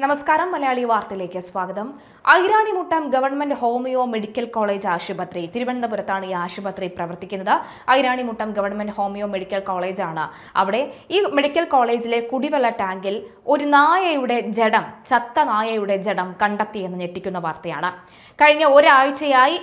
നമസ്കാരം. മലയാളി വാർത്തയിലേക്ക് സ്വാഗതം. Iranimuttam government homeo medical college ആശുപത്രി തിരുവനന്തപുരത്താണ് ഈ ആശുപത്രി പ്രവർത്തിക്കുന്നത്. ഐരാണിമുട്ടം ഗവൺമെന്റ് ഹോമിയോ മെഡിക്കൽ കോളേജാണ്. അവിടെ ഈ മെഡിക്കൽ കോളേജിലെ കുടിവെള്ള ടാങ്കിൽ ഒരു ചത്ത നായയുടെ ജഡം കണ്ടെത്തിയെന്ന് ഞെട്ടിക്കുന്ന വാർത്തയാണ്. കഴിഞ്ഞ ഒരാഴ്ചയായി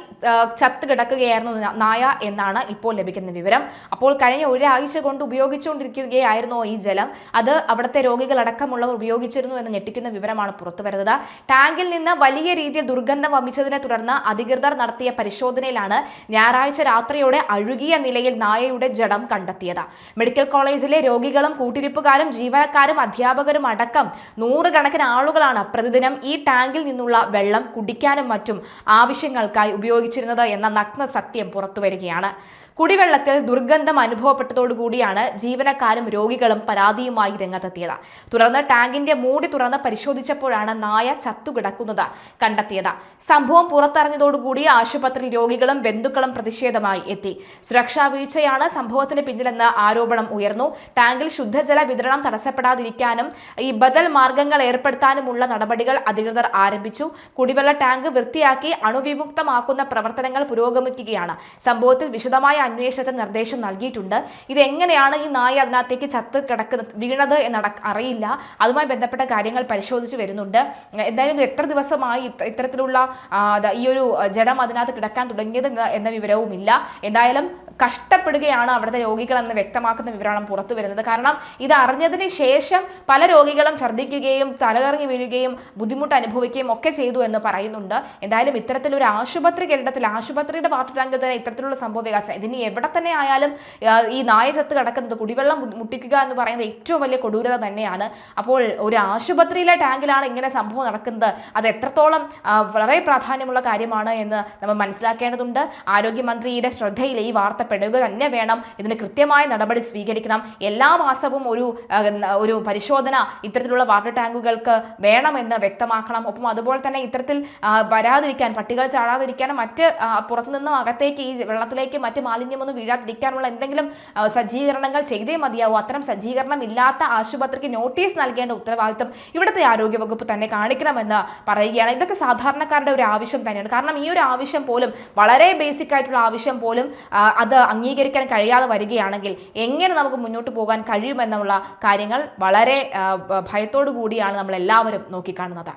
ചത്ത് കിടക്കുകയായിരുന്നു നായ എന്നാണ് ഇപ്പോൾ ലഭിക്കുന്ന വിവരം. അപ്പോൾ കഴിഞ്ഞ ഒരാഴ്ച കൊണ്ട് ഉപയോഗിച്ചുകൊണ്ടിരിക്കുകയായിരുന്നു ഈ ജലം. അത് അവിടുത്തെ രോഗികളടക്കമുള്ളവർ ഉപയോഗിച്ചിരുന്നു എന്ന് ഞെട്ടിക്കുന്ന വിവരമാണ് പുറത്തുവരുന്നത്. ടാങ്കിൽ നിന്ന് വലിയ രീതിയിൽ ദുർഗന്ധം വമിച്ചതിനെ തുടർന്ന് അധികൃതർ നടത്തിയ പരിശോധനയിലാണ് ഞായറാഴ്ച രാത്രിയോടെ അഴുകിയ നിലയിൽ നായയുടെ ജഡം കണ്ടെത്തിയത്. മെഡിക്കൽ കോളേജിലെ രോഗികളും കൂട്ടിരിപ്പുകാരും ജീവനക്കാരും അധ്യാപകരും അടക്കം നൂറുകണക്കിന് ആളുകളാണ് പ്രതിദിനം ഈ ടാങ്കിൽ നിന്നുള്ള വെള്ളം കുടിക്കാനും മറ്റും ആവശ്യങ്ങൾക്കായി ഉപയോഗിച്ചിരുന്നത് എന്ന നഗ്ന സത്യം പുറത്തുവരികയാണ്. കുടിവെള്ളത്തിൽ ദുർഗന്ധം അനുഭവപ്പെട്ടതോടുകൂടിയാണ് ജീവനക്കാരും രോഗികളും പരാതിയുമായി രംഗത്തെത്തിയത്. തുടർന്ന് ടാങ്കിന്റെ മൂടി തുറന്ന് പരിശോധിച്ചപ്പോഴാണ് നായ ചത്തുകിടക്കുന്നത് കണ്ടെത്തിയത്. സംഭവം പുറത്തറിഞ്ഞതോടുകൂടി ആശുപത്രിയിൽ രോഗികളും ബന്ധുക്കളും പ്രതിഷേധമായി എത്തി. സുരക്ഷാ വീഴ്ചയാണ് സംഭവത്തിന് പിന്നിലെന്ന് ആരോപണം ഉയർന്നു. ടാങ്കിൽ ശുദ്ധജല വിതരണം തടസ്സപ്പെടാതിരിക്കാനും ഈ ബദൽ മാർഗങ്ങൾ ഏർപ്പെടുത്താനുമുള്ള നടപടികൾ അധികൃതർ ആരംഭിച്ചു. കുടിവെള്ള ടാങ്ക് വൃത്തിയാക്കി അണുവിമുക്തമാക്കുന്ന പ്രവർത്തനങ്ങൾ പുരോഗമിക്കുകയാണ്. സംഭവത്തിൽ വിശദമായ അന്വേഷണത്തിന് നിർദ്ദേശം നൽകിയിട്ടുണ്ട്. ഇതെങ്ങനെയാണ് ഈ നായ അതിനകത്തേക്ക് ചത്ത് വീണത് എന്ന് അറിയില്ല. അതുമായി ബന്ധപ്പെട്ട കാര്യങ്ങൾ പരിശോധിച്ച് വരുന്നുണ്ട്. എന്തായാലും എത്ര ദിവസമായി ഇത്തരത്തിലുള്ള ഈ ഒരു ജഡം അതിനകത്ത് കിടക്കാൻ തുടങ്ങിയത് എന്ന വിവരവുമില്ല. എന്തായാലും കഷ്ടപ്പെടുകയാണ് അവിടുത്തെ രോഗികൾ എന്ന് വ്യക്തമാക്കുന്ന വിവരമാണ് പുറത്തു വരുന്നത്. കാരണം ഇത് അറിഞ്ഞതിന് ശേഷം പല രോഗികളും ഛർദ്ദിക്കുകയും തലകറങ്ങി വീഴുകയും ബുദ്ധിമുട്ട് അനുഭവിക്കുകയും ഒക്കെ ചെയ്തു എന്ന് പറയുന്നുണ്ട്. എന്തായാലും ഇത്തരത്തിലൊരു ആശുപത്രി കെട്ടിടത്തിൽ ആശുപത്രിയുടെ വാട്ടർ ടാങ്കിൽ തന്നെ ഇത്തരത്തിലുള്ള സംഭവ വികാസം, ഇതിന് എവിടെ തന്നെ ആയാലും ഈ നായ ചത്ത് കിടക്കുന്നത്, കുടിവെള്ളം മുട്ടിക്കുക എന്ന് പറയുന്നത് ഏറ്റവും വലിയ കൊടൂരത തന്നെയാണ്. അപ്പോൾ ഒരു ആശുപത്രിയിലെ ടാങ്കിലാണ് ഇങ്ങനെ സംഭവം നടക്കുന്നത്. അത് എത്രത്തോളം വളരെ പ്രാധാന്യമുള്ള കാര്യമാണ് എന്ന് നമ്മൾ മനസ്സിലാക്കേണ്ടതുണ്ട്. ആരോഗ്യമന്ത്രിയുടെ ശ്രദ്ധയിൽ ഈ വാർത്ത പെടുക തന്നെ വേണം. ഇതിന് കൃത്യമായ നടപടി സ്വീകരിക്കണം. എല്ലാ മാസവും ഒരു പരിശോധന ഇത്തരത്തിലുള്ള വാട്ടർ ടാങ്കുകൾക്ക് വേണമെന്ന് വ്യക്തമാക്കണം. ഒപ്പം അതുപോലെ തന്നെ ഇത്തരത്തിൽ വരാതിരിക്കാൻ, പട്ടികൾ ചാടാതിരിക്കാനും മറ്റ് പുറത്തുനിന്നും അകത്തേക്ക് ഈ വെള്ളത്തിലേക്ക് മറ്റ് മാലിന്യമൊന്നും വീഴാതിരിക്കാനുള്ള എന്തെങ്കിലും സജ്ജീകരണങ്ങൾ ചെയ്തേ മതിയാവും. അത്തരം സജ്ജീകരണം ഇല്ലാത്ത ആശുപത്രിക്ക് നോട്ടീസ് നൽകേണ്ട ഉത്തരവാദിത്വം ഇവിടുത്തെ ആരോഗ്യവകുപ്പ് തന്നെ കാണിക്കണമെന്ന് പറയുകയാണ്. ഇതൊക്കെ സാധാരണക്കാരുടെ ഒരു ആവശ്യം തന്നെയാണ്. കാരണം ഈ ഒരു ആവശ്യം പോലും, വളരെ ബേസിക് ആയിട്ടുള്ള ആവശ്യം പോലും അത് അംഗീകരിക്കാൻ കഴിയാതെ വരികയാണെങ്കിൽ എങ്ങനെ നമുക്ക് മുന്നോട്ട് പോകാൻ കഴിയുമെന്നുള്ള കാര്യങ്ങൾ വളരെ ഭയത്തോടു കൂടിയാണ് നമ്മൾ എല്ലാവരും നോക്കിക്കാണുന്നത്.